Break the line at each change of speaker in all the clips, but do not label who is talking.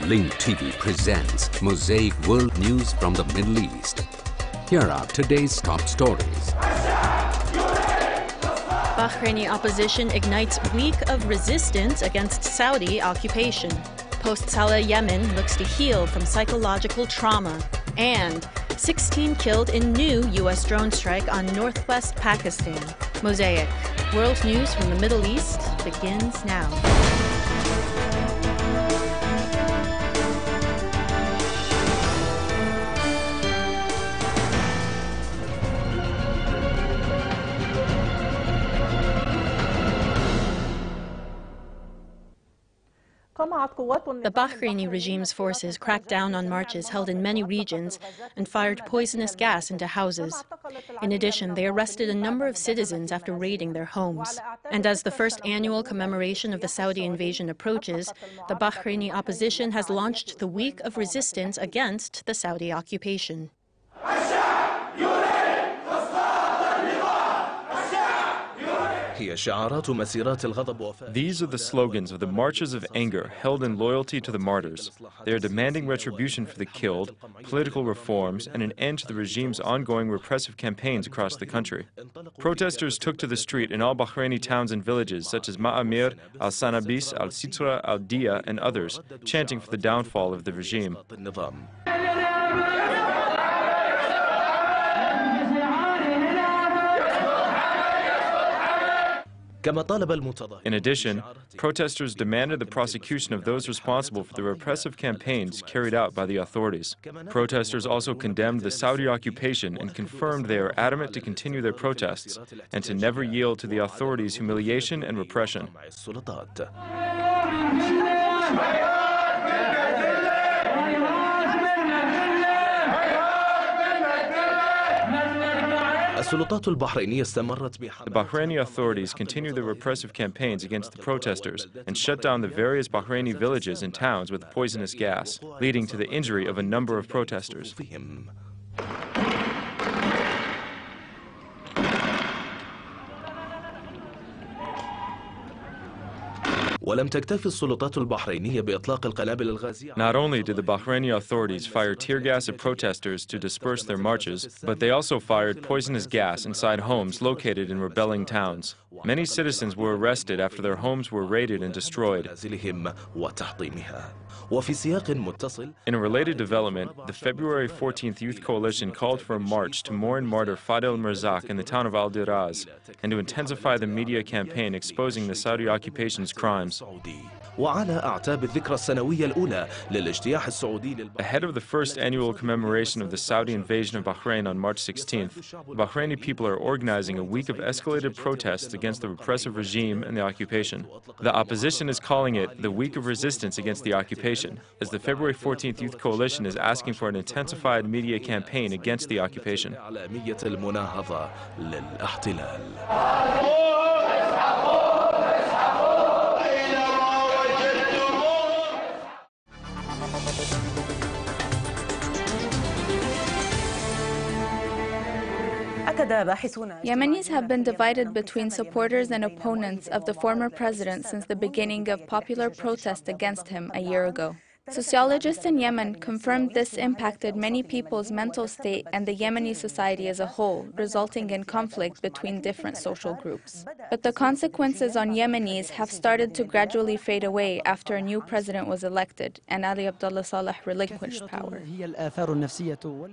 Link TV presents Mosaic World News from the Middle East. Here are today's top stories.
Bahraini opposition ignites week of resistance against Saudi occupation. Post-Saleh Yemen looks to heal from psychological trauma. And 16 killed in new U.S. drone strike on northwest Pakistan. Mosaic. World news from the Middle East begins now. The Bahraini regime's forces cracked down on marches held in many regions and fired poisonous gas into houses. In addition, they arrested a number of citizens after raiding their homes. And as the first annual commemoration of the Saudi invasion approaches, the Bahraini opposition has launched the Week of Resistance against the Saudi occupation.
These are the slogans of the marches of anger held in loyalty to the martyrs. They are demanding retribution for the killed, political reforms, and an end to the regime's ongoing repressive campaigns across the country. Protesters took to the street in all Bahraini towns and villages such as Ma'amir, Al-Sanabis, Al-Sitra, Al-Diya, and others, chanting for the downfall of the regime. In addition, protesters demanded the prosecution of those responsible for the repressive campaigns carried out by the authorities. Protesters also condemned the Saudi occupation and confirmed they are adamant to continue their protests and to never yield to the authorities' humiliation and repression. The Bahraini authorities continue their repressive campaigns against the protesters and shut down the various Bahraini villages and towns with poisonous gas, leading to the injury of a number of protesters. Not only did the Bahraini authorities fire tear gas at protesters to disperse their marches, but they also fired poisonous gas inside homes located in rebelling towns. Many citizens were arrested after their homes were raided and destroyed. In a related development, the February 14th Youth Coalition called for a march to mourn martyr Fadel Mirzak in the town of Al-Diraz and to intensify the media campaign exposing the Saudi occupation's crimes. Ahead of the first annual commemoration of the Saudi invasion of Bahrain on March 16th, the Bahraini people are organizing a week of escalated protests against the repressive regime and the occupation. The opposition is calling it the Week of Resistance against the occupation, as the February 14th Youth Coalition is asking for an intensified media campaign against the occupation.
Yemenis have been divided between supporters and opponents of the former president since the beginning of popular protest against him a year ago. Sociologists in Yemen confirmed this impacted many people's mental state and the Yemeni society as a whole, resulting in conflict between different social groups. But the consequences on Yemenis have started to gradually fade away after a new president was elected and Ali Abdullah Saleh relinquished power.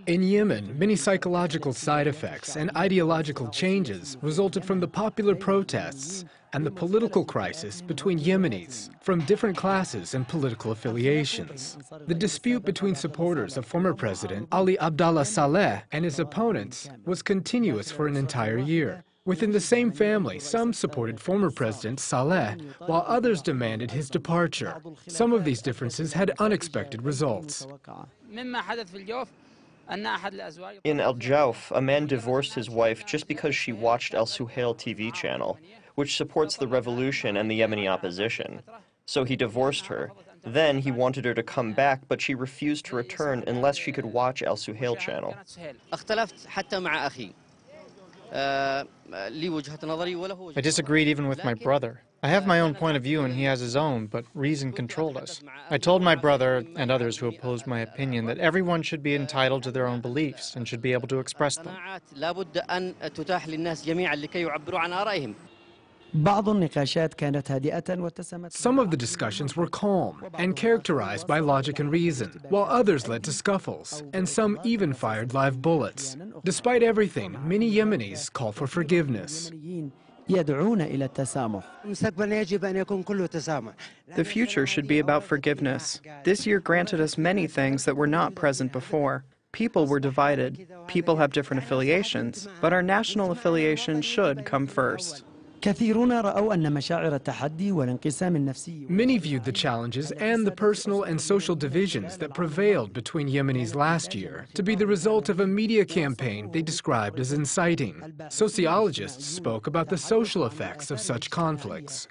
In Yemen, many psychological side effects and ideological changes resulted from the popular protests and the political crisis between Yemenis from different classes and political affiliations. The dispute between supporters of former President Ali Abdullah Saleh and his opponents was continuous for an entire year. Within the same family, some supported former President Saleh, while others demanded his departure. Some of these differences had unexpected results.
In Al Jauf, a man divorced his wife just because she watched Al-Suhail TV channel, which supports the revolution and the Yemeni opposition. So he divorced her. Then he wanted her to come back, but she refused to return unless she could watch Al-Suhail channel.
I disagreed even with my brother. I have my own point of view and he has his own, but reason controlled us. I told my brother and others who opposed my opinion that everyone should be entitled to their own beliefs and should be able to express them.
Some of the discussions were calm and characterized by logic and reason, while others led to scuffles, and some even fired live bullets. Despite everything, many Yemenis call for forgiveness.
The future should be about forgiveness. This year granted us many things that were not present before. People were divided. People have different affiliations, but our national affiliation should come first.
Many viewed the challenges and the personal and social divisions that prevailed between Yemenis last year to be the result of a media campaign they described as inciting. Sociologists spoke about the social effects of such conflicts.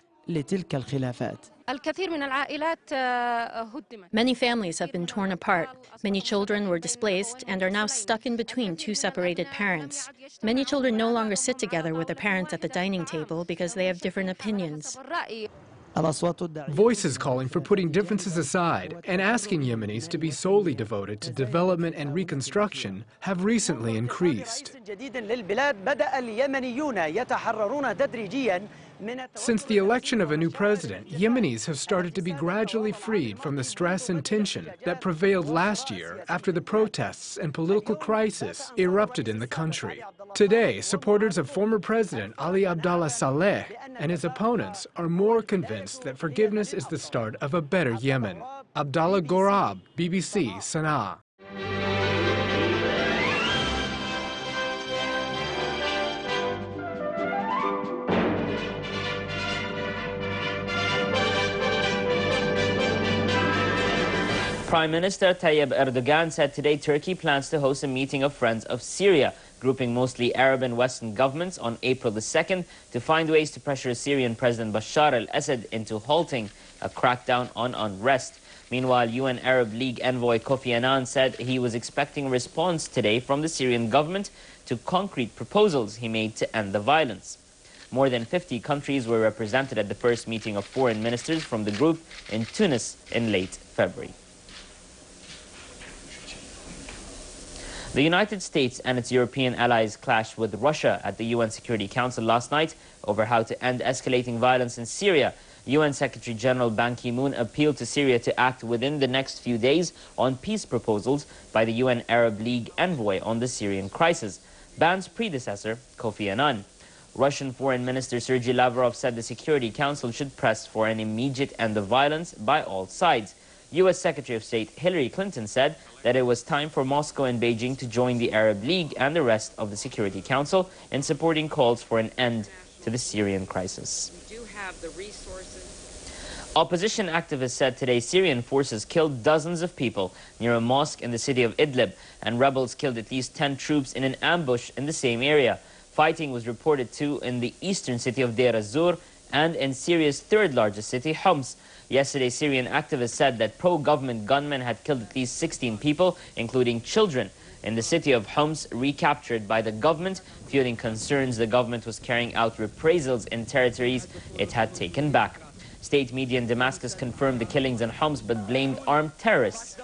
Many families have been torn apart. Many children were displaced and are now stuck in between two separated parents. Many children no longer sit together with their parents at the dining table because they have different opinions.
Voices calling for putting differences aside and asking Yemenis to be solely devoted to development and reconstruction have recently increased. Since the election of a new president, Yemenis have started to be gradually freed from the stress and tension that prevailed last year after the protests and political crisis erupted in the country. Today, supporters of former President Ali Abdullah Saleh and his opponents are more convinced that forgiveness is the start of a better Yemen. Abdallah Gorab, BBC, Sana'a.
Prime Minister Tayyip Erdogan said today Turkey plans to host a meeting of Friends of Syria, grouping mostly Arab and Western governments on April the 2nd to find ways to pressure Syrian President Bashar al-Assad into halting a crackdown on unrest. Meanwhile, UN Arab League envoy Kofi Annan said he was expecting a response today from the Syrian government to concrete proposals he made to end the violence. More than 50 countries were represented at the first meeting of foreign ministers from the group in Tunis in late February. The United States and its European allies clashed with Russia at the UN Security Council last night over how to end escalating violence in Syria. UN Secretary General Ban Ki-moon appealed to Syria to act within the next few days on peace proposals by the UN Arab League envoy on the Syrian crisis, Ban's predecessor, Kofi Annan. Russian Foreign Minister Sergei Lavrov said the Security Council should press for an immediate end of violence by all sides. U.S. Secretary of State Hillary Clinton said that it was time for Moscow and Beijing to join the Arab League and the rest of the Security Council in supporting calls for an end to the Syrian crisis.
We do have the resources.
Opposition activists said today Syrian forces killed dozens of people near a mosque in the city of Idlib, and rebels killed at least 10 troops in an ambush in the same area. Fighting was reported too in the eastern city of Deir ez-Zor and in Syria's third largest city, Homs. Yesterday, Syrian activists said that pro-government gunmen had killed at least 16 people, including children, in the city of Homs, recaptured by the government, fueling concerns the government was carrying out reprisals in territories it had taken back. State media in Damascus confirmed the killings in Homs but blamed armed terrorists.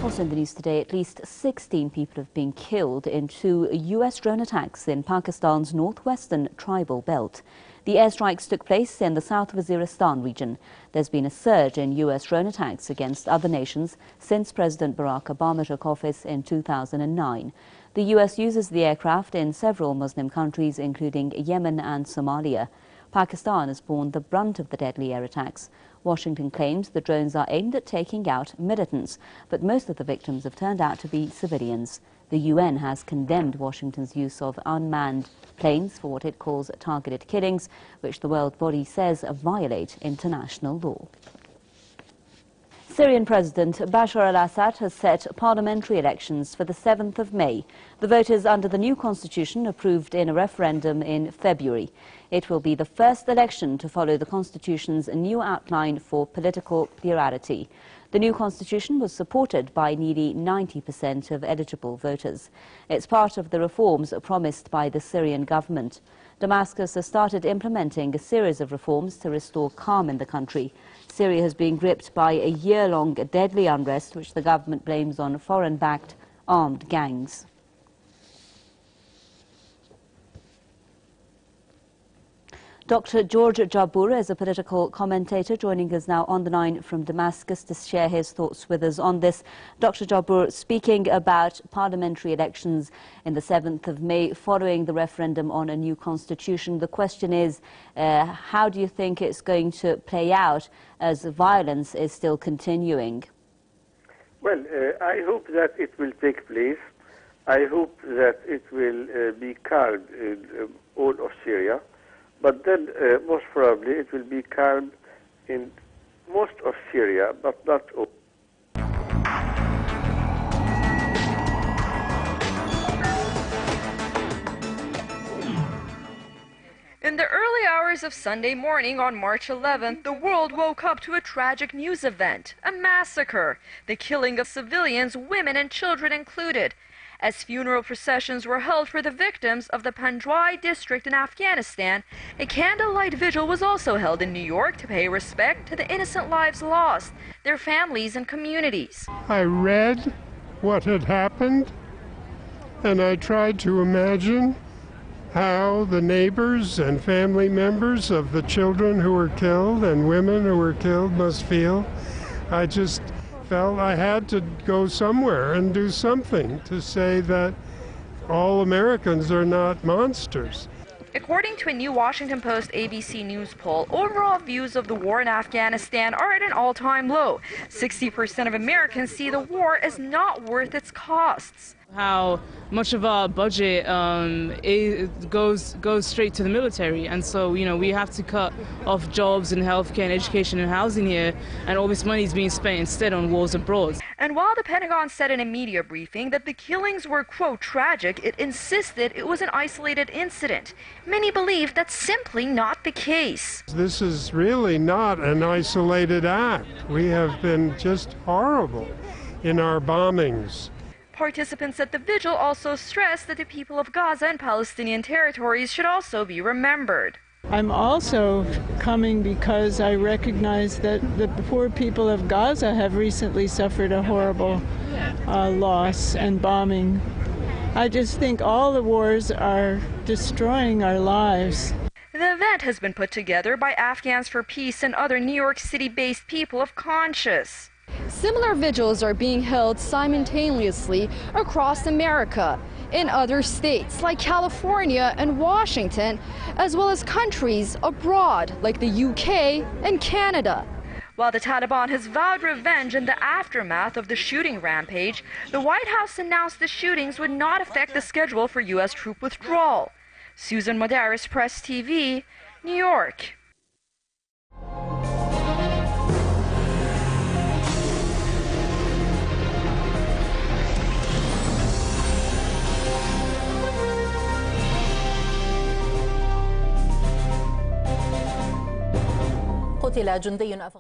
Also in the news today, at least 16 people have been killed in 2 U.S. drone attacks in Pakistan's northwestern tribal belt. The airstrikes took place in the South Waziristan region. There's been a surge in U.S. drone attacks against other nations since President Barack Obama took office in 2009. The U.S. uses the aircraft in several Muslim countries, including Yemen and Somalia. Pakistan has borne the brunt of the deadly air attacks. Washington claims the drones are aimed at taking out militants, but most of the victims have turned out to be civilians. The UN has condemned Washington's use of unmanned planes for what it calls targeted killings, which the world body says violate international law. Syrian President Bashar al-Assad has set parliamentary elections for the 7th of May. The voters under the new constitution approved in a referendum in February. It will be the first election to follow the constitution's new outline for political plurality. The new constitution was supported by nearly 90% of eligible voters. It's part of the reforms promised by the Syrian government. Damascus has started implementing a series of reforms to restore calm in the country. Syria has been gripped by a year-long deadly unrest, which the government blames on foreign-backed armed gangs. Dr. George Jabbour is a political commentator joining us now on the line from Damascus to share his thoughts with us on this. Dr. Jabbour, speaking about parliamentary elections in the 7th of May following the referendum on a new constitution, the question is, how do you think it's going to play out as violence is still continuing?
Well, I hope that it will take place. I hope that it will be calm in all of Syria. But then, most probably, it will be calm in most of Syria, but not all.
In the early hours of Sunday morning on March 11th, the world woke up to a tragic news event, a massacre, the killing of civilians, women and children included, as funeral processions were held for the victims of the Panjwai district in Afghanistan. A candlelight vigil was also held in New York to pay respect to the innocent lives lost, their families and communities.
I read what had happened, and I tried to imagine how the neighbors and family members of the children who were killed and women who were killed must feel. I just felt I had to go somewhere and do something to say that all Americans are not monsters.
According to a new Washington Post ABC News poll, overall views of the war in Afghanistan are at an all-time low. 60% of Americans see the war as not worth its costs.
How much of our budget goes straight to the military, and so we have to cut off jobs and healthcare and education and housing here, and all this money is being spent instead on wars abroad.
And while the Pentagon said in a media briefing that the killings were, quote, tragic, it insisted it was an isolated incident. Many believe that's simply not the case.
This is really not an isolated act. We have been just horrible in our bombings.
Participants at the vigil also stressed that the people of Gaza and Palestinian territories should also be remembered.
I'm also coming because I recognize that the poor people of Gaza have recently suffered a horrible loss and bombing. I just think all the wars are destroying our lives.
The event has been put together by Afghans for Peace and other New York City-based people of conscience.
Similar vigils are being held simultaneously across America, in other states like California and Washington, as well as countries abroad like the UK and Canada.
While the Taliban has vowed revenge in the aftermath of the shooting rampage, the White House announced the shootings would not affect the schedule for U.S. troop withdrawal. Susan Modaris, Press TV, New York.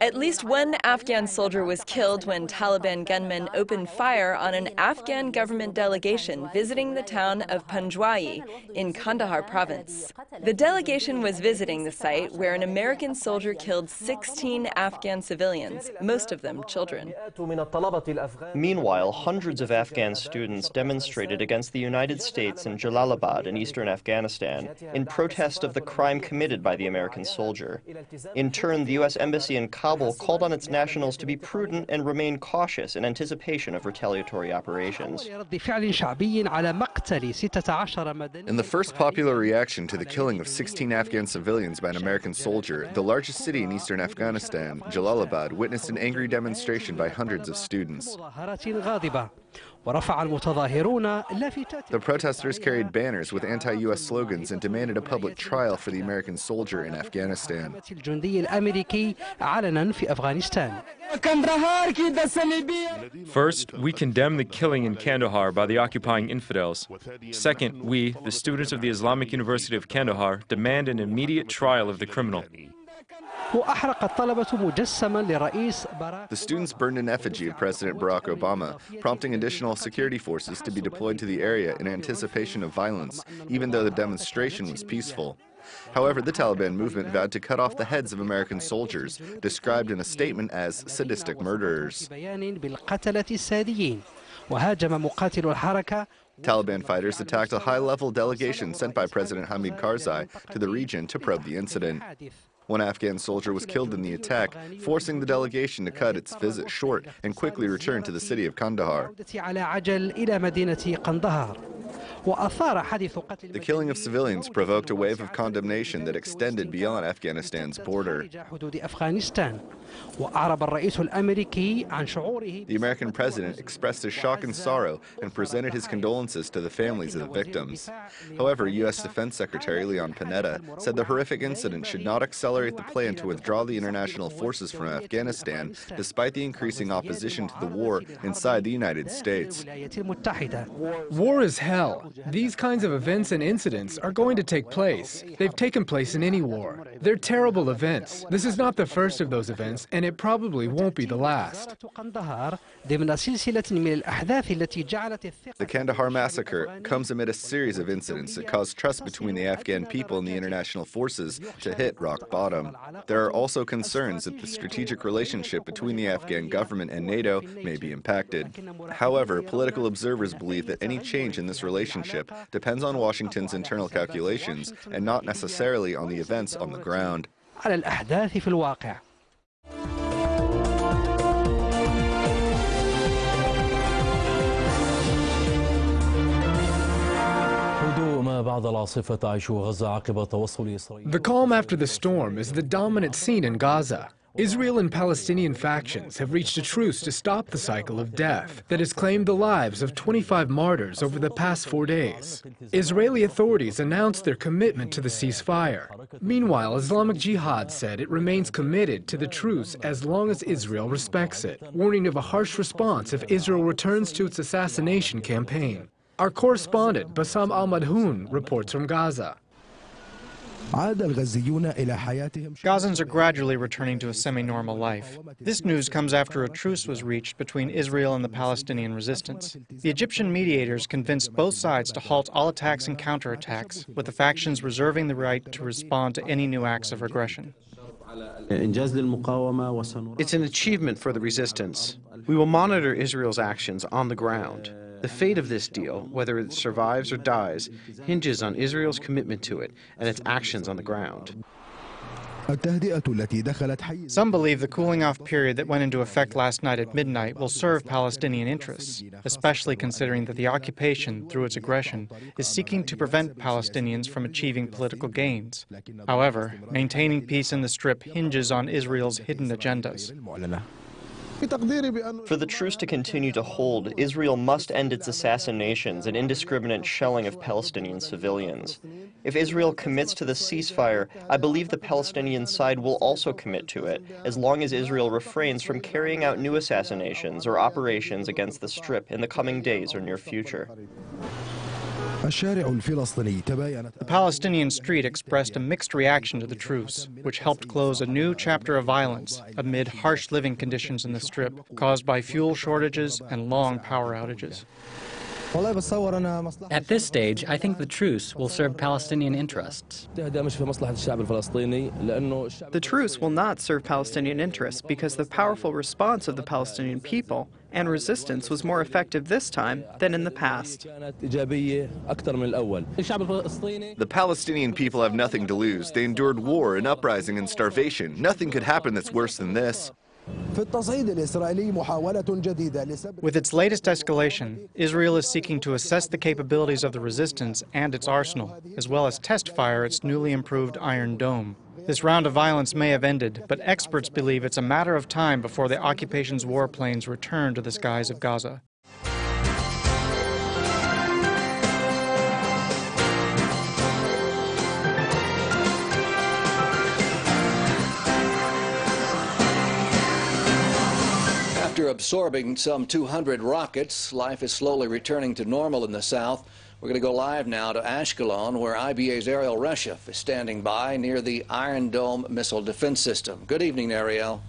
At least one Afghan soldier was killed when Taliban gunmen opened fire on an Afghan government delegation visiting the town of Panjwai in Kandahar province. The delegation was visiting the site where an American soldier killed 16 Afghan civilians, most of them children.
Meanwhile, hundreds of Afghan students demonstrated against the United States in Jalalabad in eastern Afghanistan in protest of the crime committed by the American soldier. In turn, the U.S. Embassy in Kabul called on its nationals to be prudent and remain cautious in anticipation of retaliatory operations.
In the first popular reaction to the killing of 16 Afghan civilians by an American soldier, the largest city in eastern Afghanistan, Jalalabad, witnessed an angry demonstration by hundreds of students. The protesters carried banners with anti-U.S. slogans and demanded a public trial for the American soldier in Afghanistan.
First, we condemn the killing in Kandahar by the occupying infidels. Second, we, the students of the Islamic University of Kandahar, demand an immediate trial of the criminal.
The students burned an effigy of President Barack Obama, prompting additional security forces to be deployed to the area in anticipation of violence, even though the demonstration was peaceful. However, the Taliban movement vowed to cut off the heads of American soldiers, described in a statement as sadistic murderers. Taliban fighters attacked a high-level delegation sent by President Hamid Karzai to the region to probe the incident. One Afghan soldier was killed in the attack, forcing the delegation to cut its visit short and quickly return to the city of Kandahar. The killing of civilians provoked a wave of condemnation that extended beyond Afghanistan's border. The American president expressed his shock and sorrow and presented his condolences to the families of the victims. However, U.S. Defense Secretary Leon Panetta said the horrific incident should not accelerate the plan to withdraw the international forces from Afghanistan, despite the increasing opposition to the war inside the United States.
War is hell. These kinds of events and incidents are going to take place. They've taken place in any war. They're terrible events. This is not the first of those events, and it probably won't be the last.
The Kandahar massacre comes amid a series of incidents that caused trust between the Afghan people and the international forces to hit rock bottom. There are also concerns that the strategic relationship between the Afghan government and NATO may be impacted. However, political observers believe that any change in this relationship depends on Washington's internal calculations and not necessarily on the events on the ground.
The calm after the storm is the dominant scene in Gaza. Israel and Palestinian factions have reached a truce to stop the cycle of death that has claimed the lives of 25 martyrs over the past 4 days. Israeli authorities announced their commitment to the ceasefire. Meanwhile, Islamic Jihad said it remains committed to the truce as long as Israel respects it, warning of a harsh response if Israel returns to its assassination campaign. Our correspondent, Bassam Al-Madhoun, reports from Gaza.
Gazans are gradually returning to a semi-normal life. This news comes after a truce was reached between Israel and the Palestinian resistance. The Egyptian mediators convinced both sides to halt all attacks and counterattacks, with the factions reserving the right to respond to any new acts of aggression.
It's an achievement for the resistance. We will monitor Israel's actions on the ground. The fate of this deal, whether it survives or dies, hinges on Israel's commitment to it and its actions on the ground.
Some believe the cooling-off period that went into effect last night at midnight will serve Palestinian interests, especially considering that the occupation, through its aggression, is seeking to prevent Palestinians from achieving political gains. However, maintaining peace in the Strip hinges on Israel's hidden agendas.
For the truce to continue to hold, Israel must end its assassinations and indiscriminate shelling of Palestinian civilians. If Israel commits to the ceasefire, I believe the Palestinian side will also commit to it, as long as Israel refrains from carrying out new assassinations or operations against the Strip in the coming days or near future.
The Palestinian street expressed a mixed reaction to the truce, which helped close a new chapter of violence amid harsh living conditions in the Strip caused by fuel shortages and long power outages.
At this stage, I think the truce will serve Palestinian interests.
The truce will not serve Palestinian interests because the powerful response of the Palestinian people and resistance was more effective this time than in the past.
The Palestinian people have nothing to lose. They endured war, an uprising, and starvation. Nothing could happen that's worse than this.
With its latest escalation, Israel is seeking to assess the capabilities of the resistance and its arsenal, as well as test fire its newly improved Iron Dome. This round of violence may have ended, but experts believe it's a matter of time before the occupation's warplanes return to the skies of Gaza.
After absorbing some 200 rockets, life is slowly returning to normal in the south. We're going to go live now to Ashkelon, where IBA's Ariel Reshef is standing by near the Iron Dome missile defense system. Good evening, Ariel.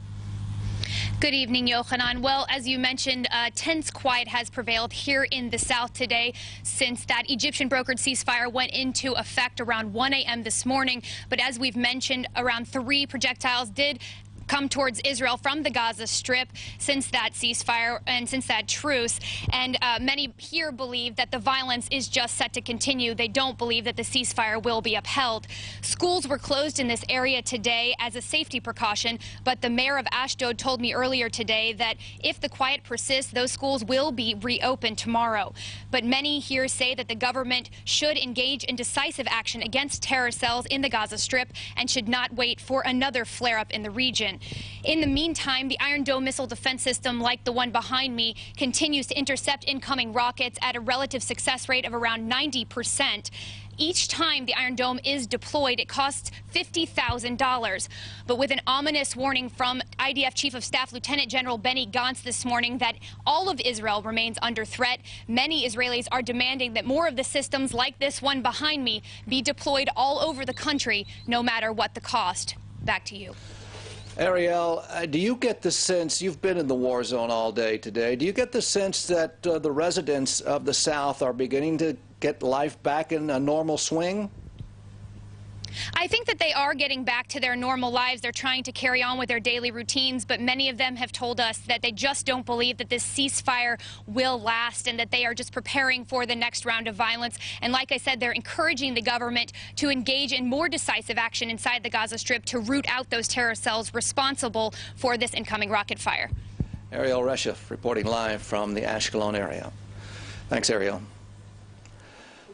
Good evening, Yochanan. Well, as you mentioned, tense quiet has prevailed here in the south today since that Egyptian brokered ceasefire went into effect around 1 a.m. this morning. But as we've mentioned, around 3 projectiles did come towards Israel from the Gaza Strip since that ceasefire and since that truce. And many here believe that the violence is just set to continue. They don't believe that the ceasefire will be upheld. Schools were closed in this area today as a safety precaution, but the mayor of Ashdod told me earlier today that if the quiet persists, those schools will be reopened tomorrow. But many here say that the government should engage in decisive action against terror cells in the Gaza Strip and should not wait for another flare-up in the region. In the meantime, the Iron Dome missile defense system, like the one behind me, continues to intercept incoming rockets at a relative success rate of around 90%. Each time the Iron Dome is deployed, it costs $50,000. But with an ominous warning from IDF Chief of Staff Lieutenant General Benny Gantz this morning that all of Israel remains under threat, many Israelis are demanding that more of the systems like this one behind me be deployed all over the country, no matter what the cost. Back to you.
Ariel, do you get the sense, you've been in the war zone all day today, do you get the sense that the residents of the South are beginning to get life back in a normal swing?
I think that they are getting back to their normal lives. They're trying to carry on with their daily routines, but many of them have told us that they just don't believe that this ceasefire will last and that they are just preparing for the next round of violence. And like I said, they're encouraging the government to engage in more decisive action inside the Gaza Strip to root out those terror cells responsible for this incoming rocket fire.
Ariel Reshef reporting live from the Ashkelon area. Thanks, Ariel.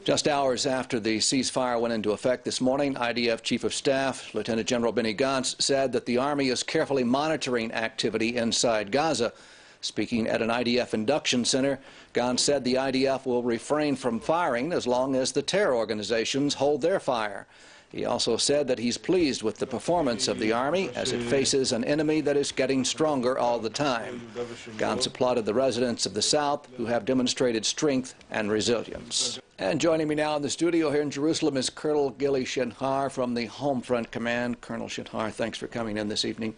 Just hours after the ceasefire went into effect this morning, IDF Chief of Staff Lieutenant General Benny Gantz said that the Army is carefully monitoring activity inside Gaza. Speaking at an IDF induction center, Gantz said the IDF will refrain from firing as long as the terror organizations hold their fire. He also said that he's pleased with the performance of the Army as it faces an enemy that is getting stronger all the time. Gantz applauded the residents of the South who have demonstrated strength and resilience. And joining me now in the studio here in Jerusalem is Colonel Gilly Shinhar from the Homefront Command. Colonel Shinhar, thanks for coming in this evening.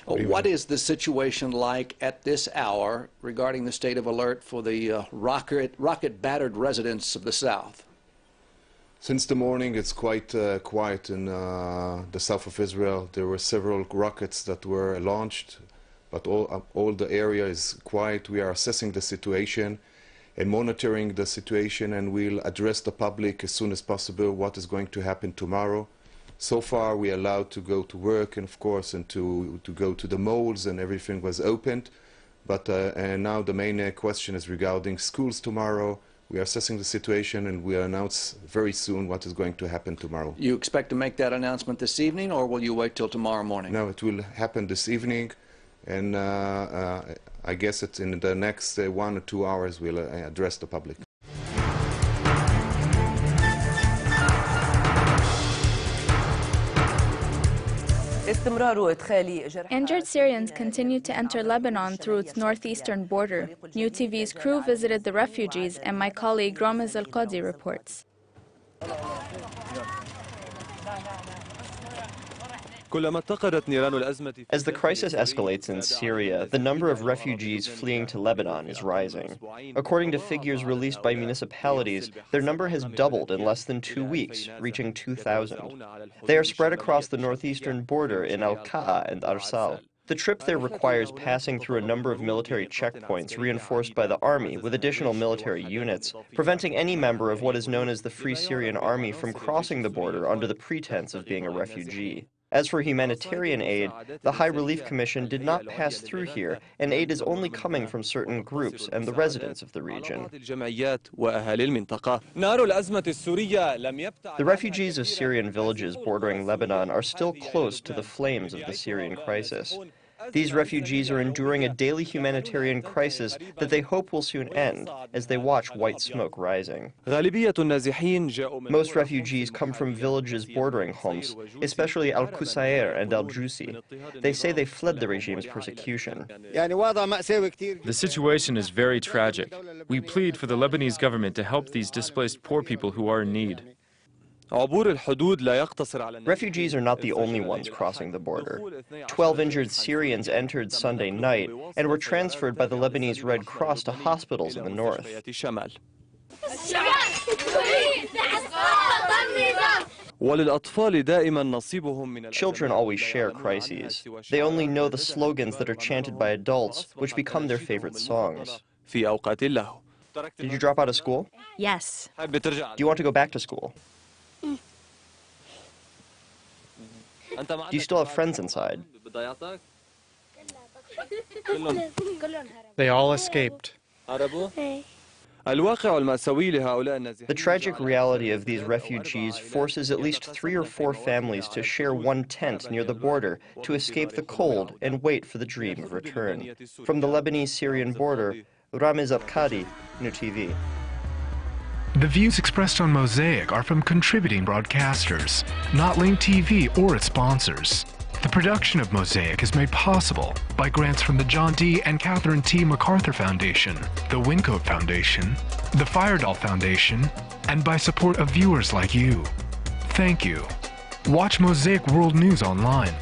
What is the situation like at this hour regarding the state of alert for the rocket-battered residents of the South?
Since the morning, it's quite quiet in the south of Israel. There were several rockets that were launched, but all the area is quiet. We are assessing the situation and monitoring the situation, and we'll address the public as soon as possible what is going to happen tomorrow. So far, we are allowed to go to work, and of course, and to go to the malls, and everything was opened. But and now the main question is regarding schools tomorrow. We are assessing the situation, and we'll announce very soon what is going to happen tomorrow.
You expect to make that announcement this evening, or will you wait till tomorrow morning?
No, it will happen this evening, and I guess it's in the next 1 or 2 hours we'll address the public.
Injured Syrians continue to enter Lebanon through its northeastern border. New TV's crew visited the refugees, and my colleague Ramez Al-Qadi reports.
As the crisis escalates in Syria, the number of refugees fleeing to Lebanon is rising. According to figures released by municipalities, their number has doubled in less than 2 weeks, reaching 2,000. They are spread across the northeastern border in Al-Qa'a and Arsal. The trip there requires passing through a number of military checkpoints reinforced by the army with additional military units, preventing any member of what is known as the Free Syrian Army from crossing the border under the pretense of being a refugee. As for humanitarian aid, the High Relief Commission did not pass through here, and aid is only coming from certain groups and the residents of the region. The refugees of Syrian villages bordering Lebanon are still close to the flames of the Syrian crisis. These refugees are enduring a daily humanitarian crisis that they hope will soon end as they watch white smoke rising. Most refugees come from villages bordering Homs, especially Al-Qusayr and Al-Jusi. They say they fled the regime's persecution.
The situation is very tragic. We plead for the Lebanese government to help these displaced poor people who are in need.
Refugees are not the only ones crossing the border. 12 injured Syrians entered Sunday night and were transferred by the Lebanese Red Cross to hospitals in the north. Children always share crises. They only know the slogans that are chanted by adults, which become their favorite songs. Did you drop out of school?
Yes.
Do you want to go back to school? Do you still have friends inside?
They all escaped.
The tragic reality of these refugees forces at least 3 or 4 families to share one tent near the border to escape the cold and wait for the dream of return. From the Lebanese-Syrian border, Ramiz Abkadi, UNO TV.
The views expressed on Mosaic are from contributing broadcasters, not Link TV or its sponsors. The production of Mosaic is made possible by grants from the John D. and Catherine T. MacArthur Foundation, the Wincoat Foundation, the Firedoll Foundation, and by support of viewers like you. Thank you. Watch Mosaic World News online.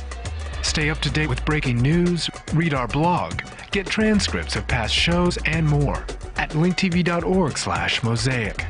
Stay up to date with breaking news, read our blog, get transcripts of past shows, and more at linktv.org/mosaic.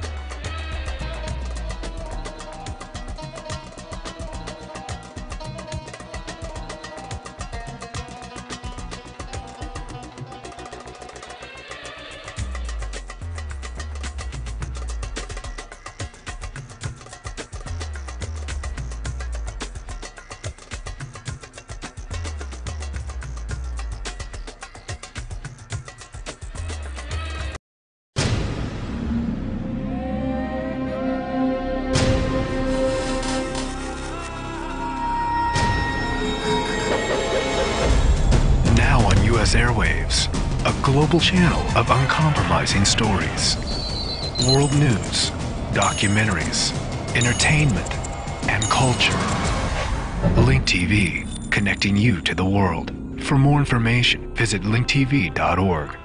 Airwaves, a global channel of uncompromising stories, world news, documentaries, entertainment, and culture. Link TV, connecting you to the world. For more information, visit linktv.org.